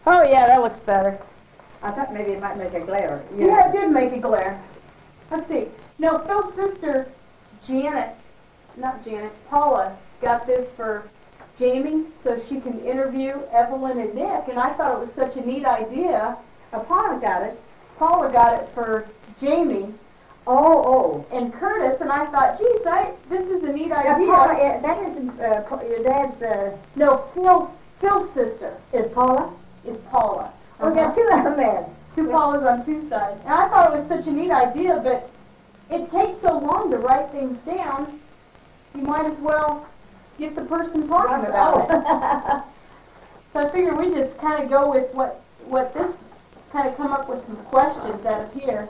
Oh, yeah, that looks better. I thought maybe it might make a glare. Yeah, it did make a glare. Let's see. No, Phil's sister, Paula, got this for Jamie so she can interview Evelyn and Nick, and I thought it was such a neat idea. Paula got it. Paula got it for Jamie Oh. and Curtis, and I thought, geez, this is a neat idea. Paula, that isn't your dad's, No, Phil's sister is Paula? is Paula. We got two of them then. Two Paulas on two sides. And I thought it was such a neat idea, but it takes so long to write things down, you might as well get the person talking about it. So I figured we just kind of go with what this, kind of come up with some questions out of here.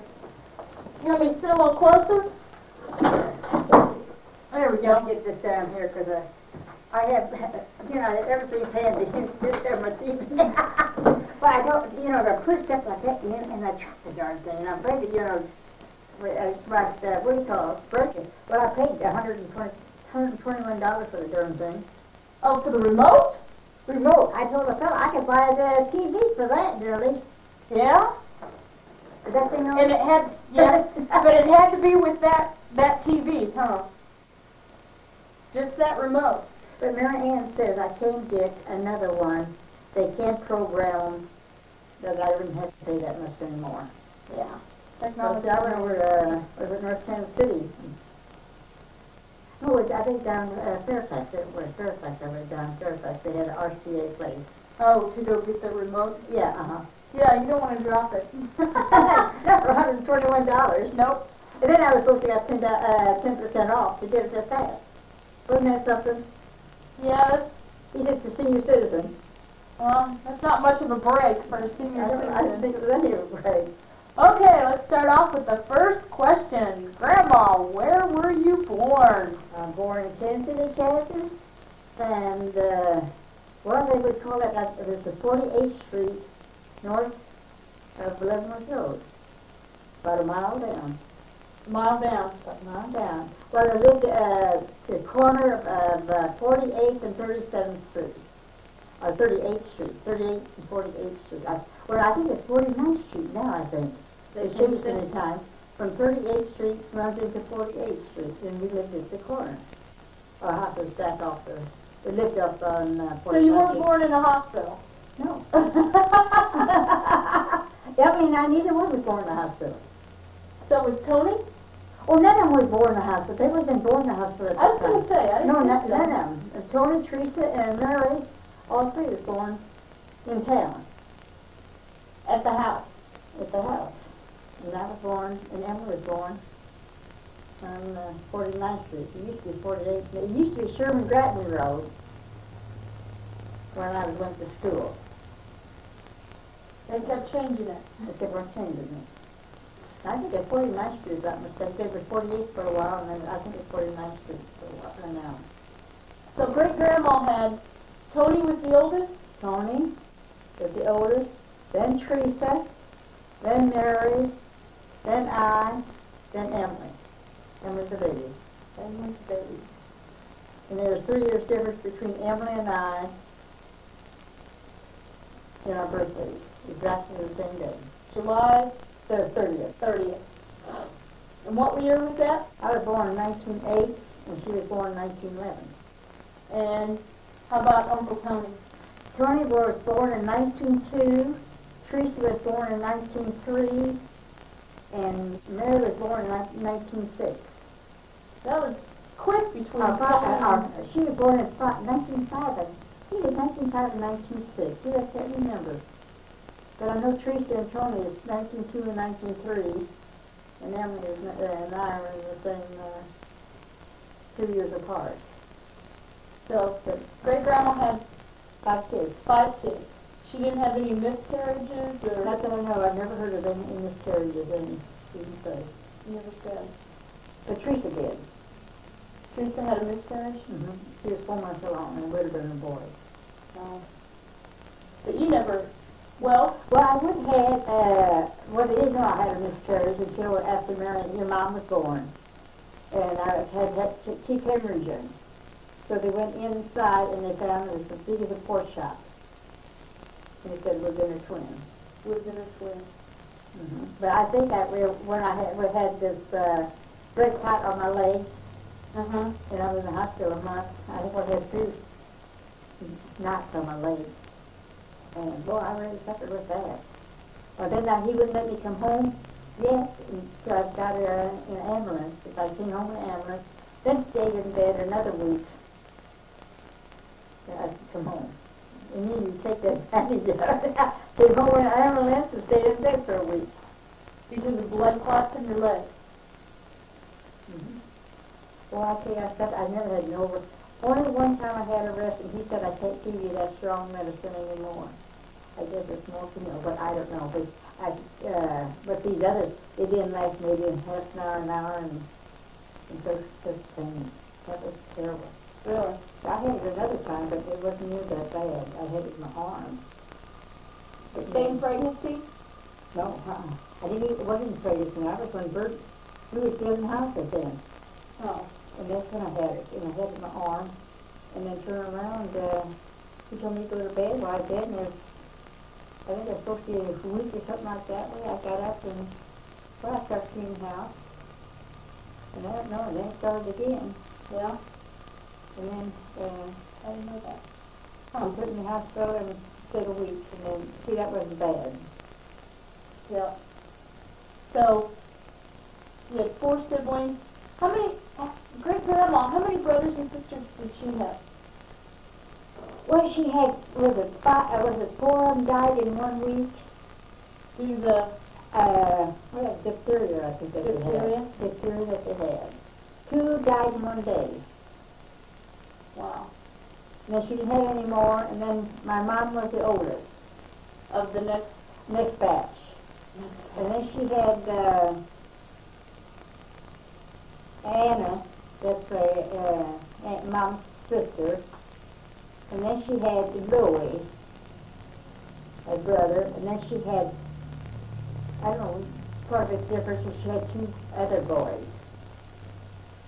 You want me to sit a little closer? There we I'll go. get this down here because I have, everything's handy. This there my TV. But I don't, to put stuff like that in and I trust the darn thing. And I'm afraid that, it's like, what do you call it, breaking. Well, I paid $121 for the darn thing. Oh, for the remote? Remote. I told the fellow I could buy the TV for that, nearly. Yeah? Is that thing on? And it had, yeah, but it had to be with that TV, huh? Just that remote. But Mary Ann says I can't get another one. They can't program that I wouldn't have to pay that much anymore. Yeah. Technology. I went over to, was it North Kansas City? No, I think down Fairfax. It was Fairfax. I went down Fairfax. They had an RCA place. Oh, to go get the remote? Yeah, Yeah, you don't want to drop it. Not for $121. Nope. And then I was supposed to get 10% off to get it just that. Wasn't that something? Yeah, He did for senior citizens. that's not much of a break for a senior I didn't citizen. think it was any of a break. Okay, let's start off with the first question. Grandma, where were you born? I'm born in Kansas City, Kansas, and they would call it, it was the 48th Street, north of Leavenworth Road, about a mile down. A mile down. About a mile down. Well, I lived at the corner of 48th and 37th Street, or 38th Street, 38th and 48th Street. I think it's 49th Street now, I think. They changed it in time. From 38th Street runs into 48th Street, and we lived at the corner. Our house was back off the, we lived up on 49th So you weren't born in a hospital? No. Neither one was born in a hospital. So was Tony? Oh, none of them was born in a hospital. They wasn't born in a hospital at that I was going to say, I didn't No, think so. none of them. Tony, Teresa, and Mary, all three was born in town. At the house. At the house. And I was born, and Emily was born on 49th Street. It used to be 48th. It used to be Sherman Grattan Road when I went to school. They kept changing it. They kept on changing it. I think at 49th Street, if I'm not mistaken, it was 48th for a while, and then I think it's 49th Street for a while now. So great-grandma had, Tony was the oldest? Tony was the oldest, then Teresa, then Mary, then I, then Emily. Emily's the baby. Emily's the baby. And there was 3 years difference between Emily and I in our birthdays, exactly the same day. July The 30th. 30th. And what year was that? I was born in 1908, and she was born in 1911. And how about Uncle Tony? Tony was born in 1902, Teresa was born in 1903, and Mary was born in 1906. That was quick between Tony and... She was born in 1905. She was 1905 and 1906. See, I can't remember. But I know Teresa and Tony is 1902 and 1903, and Emily and I are in the same 2 years apart. So, great-grandma had 5 kids. 5 kids. She didn't have any miscarriages or... Not that I know. I've never heard of any miscarriages, she didn't say. Never said. But Teresa did. Teresa had a miscarriage? Mm-hmm. She was 4 months along, and it would have been a boy. But you never... Well, I would have, they didn't know I had a miscarriage until after your mom was born. And I had to keep hemorrhaging. So they went inside and they found it was as big as a pork chop. And he said, we're gonna twin. Was it a twin? But I think when we had this red clot on my leg, and I was in the hospital a month, I think I had 2 knots on my leg. And boy, I really suffered with that. Well, then he wouldn't let me come home yet until I got in an ambulance. If I came home in an ambulance, then stayed in bed another week. Then I could come home. And then you take that advantage of it. Came home in an ambulance and stayed in bed for a week. Because of blood clots in your leg. Well, I tell you, I never had no. Only one time I had a rest, and he said, I can't give you that strong medicine anymore. I guess it's morphine, but I don't know. But these others, it didn't last maybe in half an hour, and those things. That was terrible. Really? I had it another time, but it wasn't near that bad. I had it in my arm. The same pregnancy? No, I didn't even, it wasn't pregnancy. I was when Bert, we were still in the house at then. Oh. And that's when I had it. And I had it in my arm. And then turned around, he told me to go to bed. Well, I did, and I think I was supposed to be a week or something like that. Well, I got up and, I started cleaning the house. And then it started again. Yeah? And then, I didn't know that. I put in the hospital and stayed a week. And then, see, that wasn't bad. Yeah. So, you had 4 siblings. How many, great-grandma, how many brothers and sisters did she have? Well, she had, was it 4 of them died in 1 week? Due to Diphtheria, I think that diphtheria? Diphtheria that they had. 2 died in 1 day. Wow. And then she didn't have any more, and then my mom was the oldest. Of the Next batch. And then she had Anna, that's Aunt Mom's sister. And then she had Louie, a brother. And then she had, I don't know, part of it's different, so she had 2 other boys.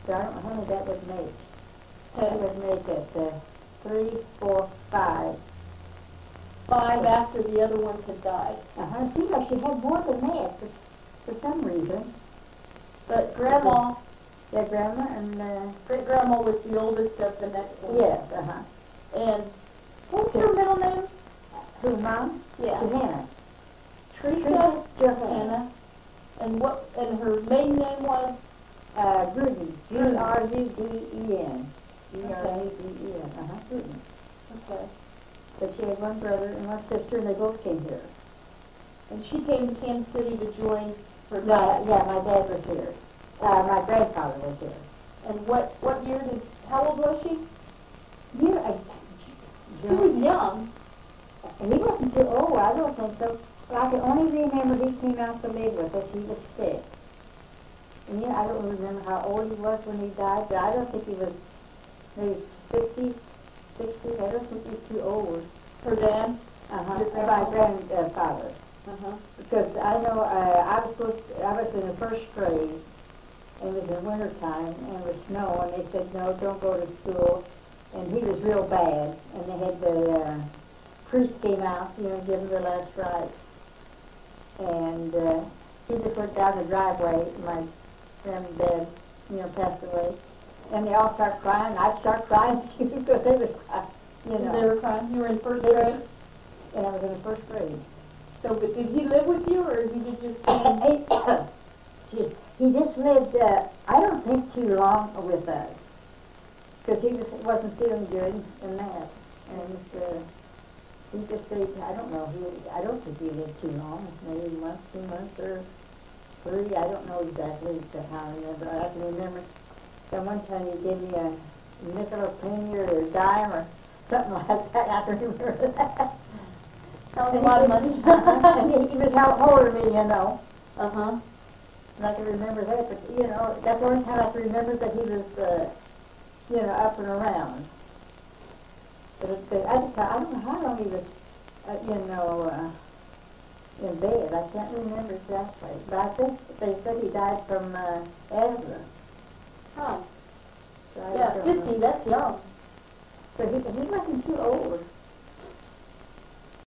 So I don't know how many that would make. That would make it 3, 4, 5. 5 after the other ones had died. It seemed like she had more than that for some reason. But Grandma, Yeah, Grandma and, great-grandma was the oldest of the next one. yes, And what's her middle name? Who, Mom? Yeah. Johanna. Teresa Johanna. And her maiden name was? Gruden. Gruden. Gruden. Gruden. Okay. But she had 1 brother and 1 sister, and they both came here. And she came to Kansas City to join her Yeah, dad. my dad was here. My grandfather was here. And what year how old was she? She He was young. wasn't too old, I don't think so. But I can only remember he came out to live with us. He was sick. And I don't remember how old he was when he died, but I don't think he was maybe 60. I don't think he's too old. Her dad? My grandfather. Because I know I was in the 1st grade, and it was in winter time, and it was snow, and they said, no, don't go to school. And he was real bad, and they had the priest came out, give him the last rites. And he just went down the driveway, my granddad, passed away. And they all start crying, I'd start crying too, because they was crying, They were crying. You were in 1st grade? And I was in the 1st grade. So, but did he live with you, or he just He just lived, I don't think too long with us. Because he wasn't feeling good and that. And he just stayed, I don't know, I don't think he lived too long. Maybe a month, 2 months, or 3, I don't know exactly how I remember. I can remember that one time he gave me a nickel, a penny, or a dime, or something like that. I can remember that. That was a lot of money. And he was older than me, Uh-huh. And I can remember that, but, that's the only time I can remember that he was, up and around. But I don't know how long he was, in bed. I can't remember exactly. But I think they said he died from asthma. Huh. So I Yeah, don't 50, know. that's young. So he wasn't too old.